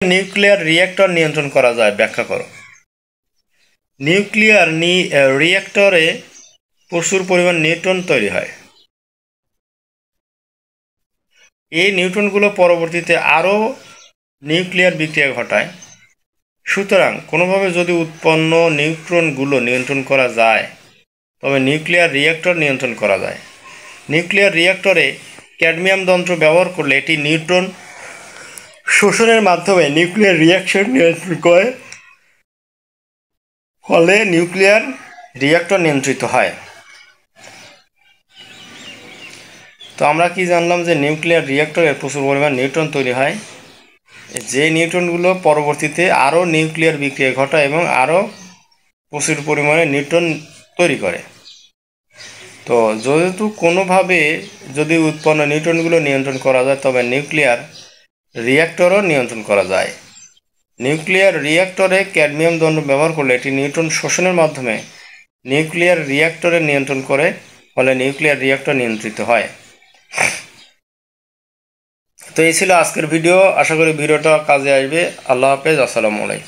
Nuclear reactor নিয়ন্ত্রণ করা যায় ব্যাখ্যা করো। নিউক্লিয়ার রিঅ্যাক্টরে প্রচুর পরিমাণ নিউট্রন তৈরি হয়। এই নিউট্রনগুলো পরবর্তীতে আরও নিউক্লিয়ার বিক্রিয়া ঘটায়। সুতরাং কোনোভাবে যদি উৎপন্ন নিউট্রনগুলো নিয়ন্ত্রণ করা যায় তবে নিউক্লিয়ার রিঅ্যাক্টর নিয়ন্ত্রণ করা যায়। নিউক্লিয়ার রিঅ্যাক্টরে ক্যাডমিয়াম যন্ত্র ব্যবহার করলে এটি নিউট্রন শোষণের মাধ্যমে নিউক্লিয়ার রিঅ্যাকশন নিয়ন্ত্রণ করে, ফলে নিউক্লিয়ার রিঅ্যাক্টর নিয়ন্ত্রিত হয়। তো আমরা কি জানলাম যে নিউক্লিয়ার রিঅ্যাক্টরে প্রচুর পরিমাণ নিউট্রন তৈরি হয়, যে নিউট্রনগুলো পরবর্তীতে আরও নিউক্লিয়ার বিক্রিয়া ঘটায় এবং আরও প্রচুর পরিমাণে নিউট্রন তৈরি করে। তো যেহেতু কোনোভাবে যদি উৎপন্ন নিউট্রনগুলো নিয়ন্ত্রণ করা যায় তবে নিউক্লিয়ার রিঅ্যাক্টরও নিয়ন্ত্রণ করা যায়। নিউক্লিয়ার রিঅ্যাক্টরে ক্যাডমিয়াম যন্ত্র ব্যবহার করলে এটি নিউট্রন শোষণের মাধ্যমে নিউক্লিয়ার রিঅ্যাক্টরে নিয়ন্ত্রণ করে, ফলে নিউক্লিয়ার রিঅ্যাক্টর নিয়ন্ত্রিত হয়। তো এই ছিল আজকের ভিডিও। আশা করি ভিডিওটা কাজে আসবে। আল্লাহ হাফেজ। আসসালামু আলাইকুম।